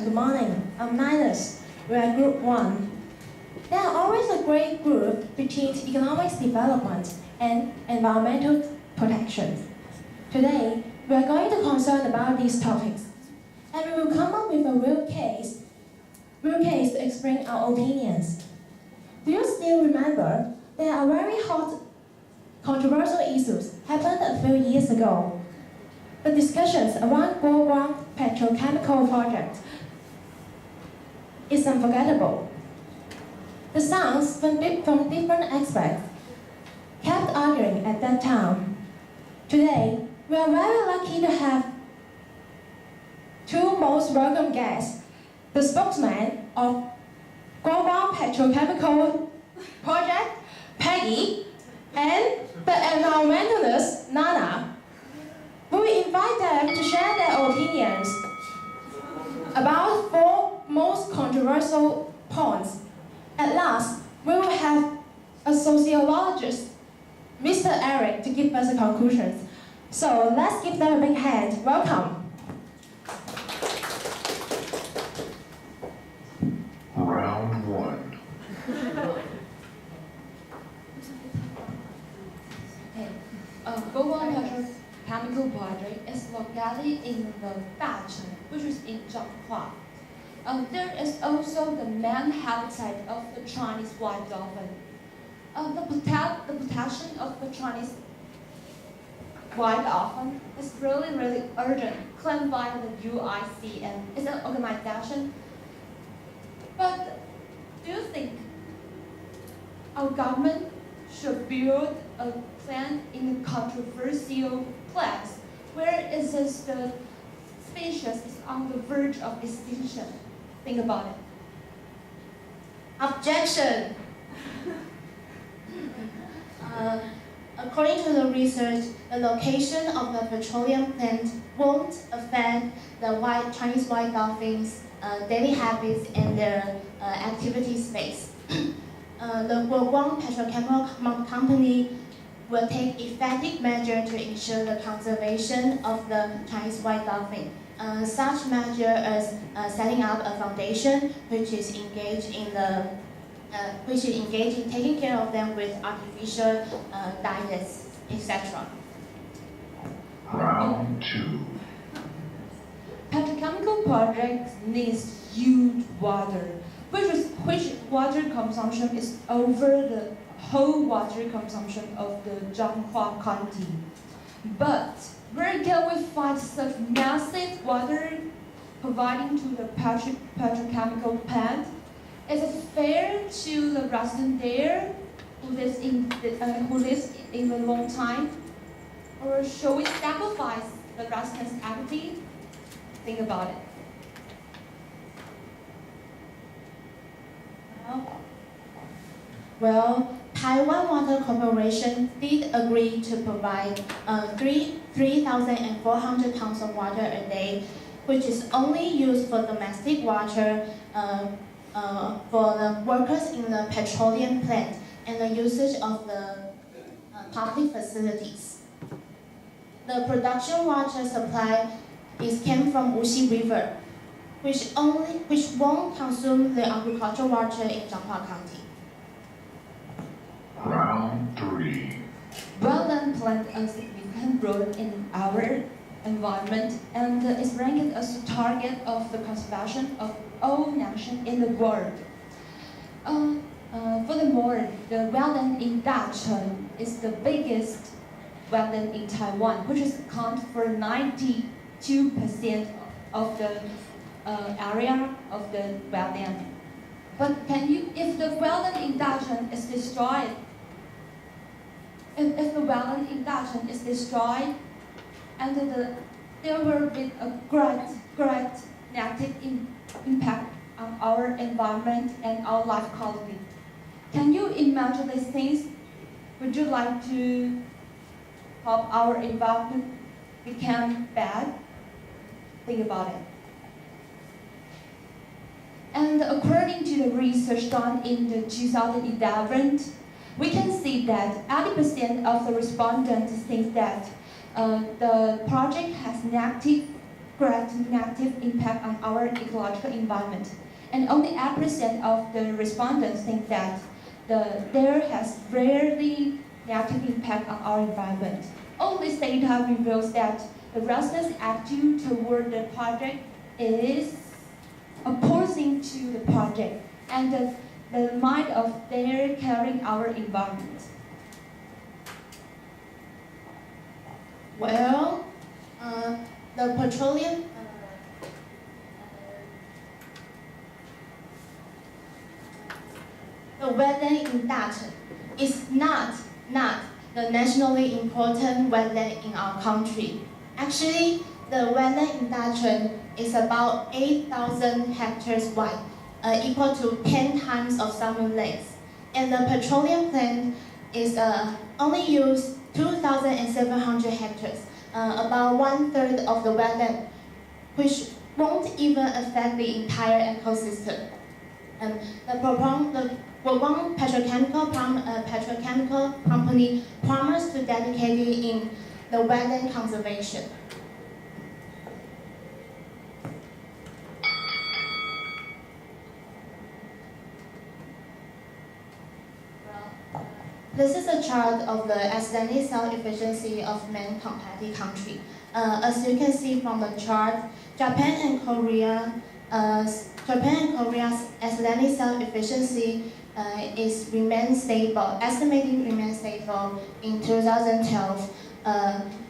good morning. I'm Ninus. We are Group 1. There are always a great group between economic development and environmental protection. Today, we are going to concern about these topics, and we will come up with a real case to explain our opinions. Do you still remember there are very hot, controversial issues happened a few years ago? The discussions around Guoguang Petrochemical project is unforgettable. The sounds from different aspects kept arguing at that time. Today, we are very lucky to have two most welcome guests, the spokesman of Guoguang Petrochemical project, Peggy, and the environmentalist, Nana. We will invite them to share their opinions about four most controversial points. At last, we will have a sociologist, Mr. Eric, to give us the conclusions. So let's give them a big hand. Welcome. Round one. Guoguang Petrochemical project is located in the Dacheng, which is in Zhanghua. There is also the main habitat of the Chinese white dolphin. The protection of the Chinese white dolphin is really urgent, claimed by the UIC, and it's an organization. But do you think our government should build a plant in a controversial place where it says the species is on the verge of extinction? Think about it. Objection. According to the research, the location of the petroleum plant won't affect the Chinese white dolphins' daily habits and their activity space. The Guoguang Petrochemical Company will take effective measures to ensure the conservation of the Chinese white dolphin. Such measure as setting up a foundation which is engaged in taking care of them with artificial diets, etc. Round two. Petrochemical projects needs huge water, which water consumption is over the whole water consumption of the Zhanghua County. But where can we find such massive water providing to the petrochemical plant? Is it fair to the resident there who lives in the long time? Or shall we sacrifice the residents' equity? Think about it. Well, Taiwan Water Corporation did agree to provide 3,400 tons of water a day, which is only used for domestic water for the workers in the petroleum plant and the usage of the public facilities. The production water supply came from Wuxi River, which won't consume the agricultural water in Zhanghua County. Round three. Wetland plant a significant role in our environment and is ranked as a target of the conservation of all nations in the world. Furthermore, the wetland in Dacheng is the biggest wetland in Taiwan, which accounts for 92% of the area of the wetland. But if the wetland in Dacheng is destroyed, if the wetland in Dacheng is destroyed, and there will be a great negative impact on our environment and our life quality. Can you imagine these things? Would you like to help our environment become bad? Think about it. And according to the research done in the 2011, we can see that 80% of the respondents think that the project has negative great negative impact on our ecological environment. And only 8% of the respondents think that there has rarely negative impact on our environment. All this data reveals that the residents' attitude toward the project is opposing to the project and the mind of their caring our environment. Well, the petroleum the wetland in Dacheng is not the nationally important wetland in our country. Actually, the wetland in Dacheng is about 8,000 hectares wide, equal to 10 times of Salmon Lakes. And the petroleum plant is only used 2,700 hectares, about 1/3 of the wetland, which won't even affect the entire ecosystem. The Guoguang Petrochemical Company promised to dedicate it in the wetland conservation. This is a chart of the estimated self-efficiency of main competitive country. As you can see from the chart, Japan and Korea's estimated self-efficiency estimating remains stable in 2012.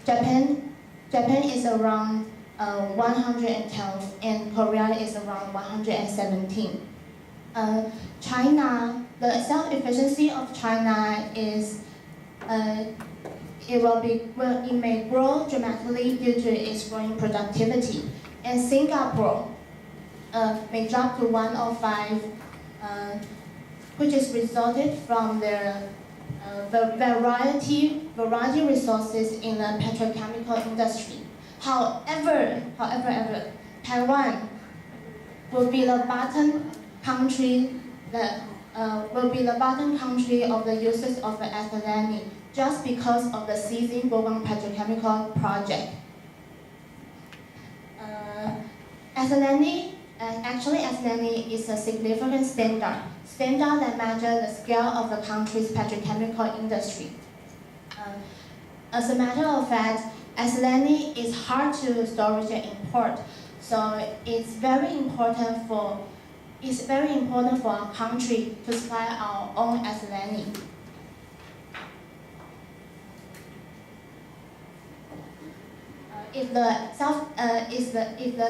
Japan is around 112 and Korea is around 117. China, the self-efficiency of China is it may grow dramatically due to its growing productivity, and Singapore may drop to 105, which is resulted from their variety resources in the petrochemical industry. However, Taiwan will be the bottom country of the uses of the ethylene just because of the ceasing Guoguang Petrochemical project. Ethylene is a significant standard that measures the scale of the country's petrochemical industry. As a matter of fact, ethylene is hard to storage and import, so it's very important for our country to supply our own ethylene. If the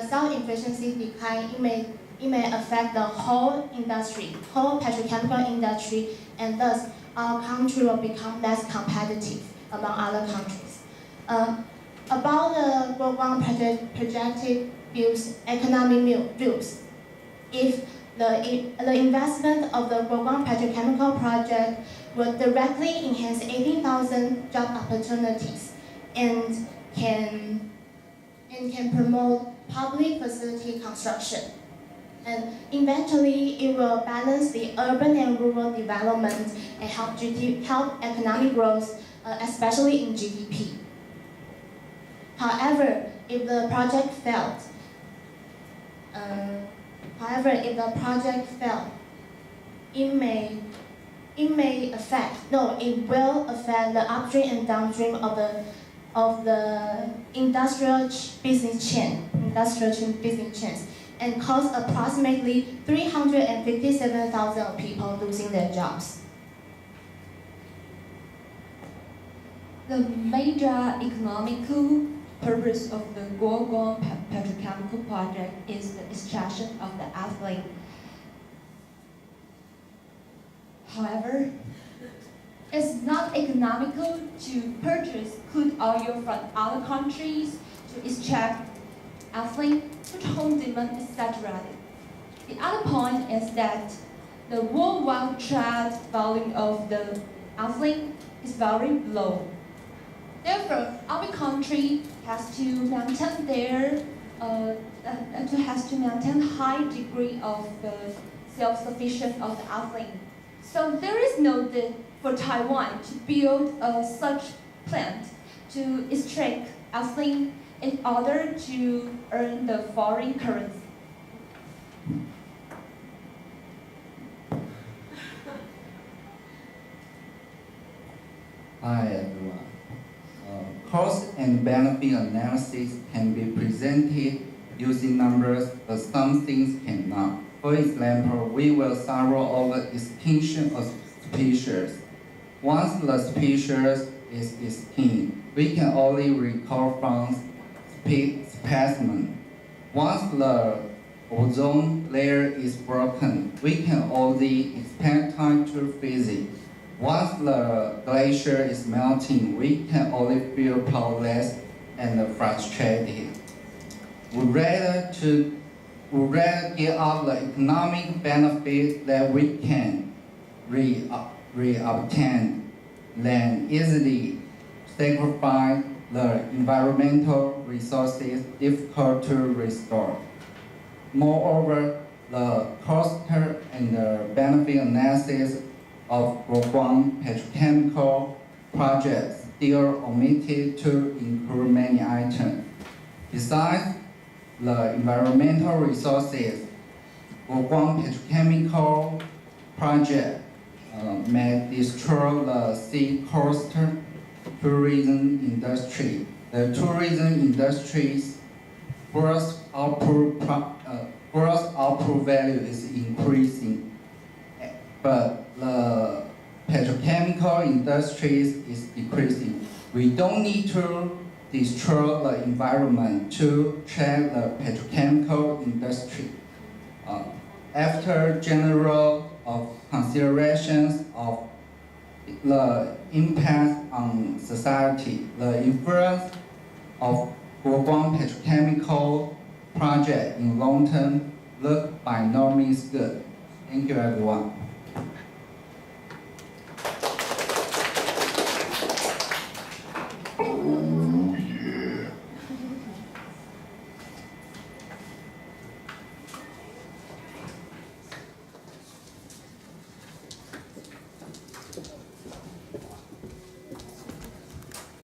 self-efficiency decline, it may affect the whole petrochemical industry, and thus our country will become less competitive among other countries. About the Guoguang projected economic views, if the investment of the Guoguang Petrochemical project will directly enhance 18,000 job opportunities and can promote public facility construction. And eventually, it will balance the urban and rural development and help economic growth, especially in GDP. However, if the project failed, it will affect the upstream and downstream of the industrial business chains, and cause approximately 357,000 people losing their jobs. The major economical purpose of the Guoguang Petrochemical project is the extraction of the ethylene. However, it's not economical to purchase crude oil from other countries to extract ethylene, which home demand is saturated. The other point is that the worldwide trade volume of the ethylene is very low. Therefore, our country has to maintain high degree of self-sufficiency of the ethylene. So there is no need for Taiwan to build such plant to extract ethylene in order to earn the foreign currency. Hi everyone. Cost and benefit analysis can be presented using numbers, but some things cannot. For example, we will sorrow over extinction of species. Once the species is extinct, we can only recover from specimen. Once the ozone layer is broken, we can only expect time to physics. Once the glacier is melting, we can only feel powerless and frustrated. We'd rather give up the economic benefit that we can reobtain than easily sacrifice the environmental resources difficult to restore. Moreover, the cost and the benefit analysis of Guoguang Petrochemical project still omitted to include many items. Besides the environmental resources, Guoguang Petrochemical project may destroy the sea coast tourism industry. The tourism industry's gross output value is increasing, but the petrochemical industry is decreasing. We don't need to destroy the environment to check the petrochemical industry. After general considerations of the impact on society, the influence of Guoguang Petrochemical project in long term look by no means good. Thank you everyone.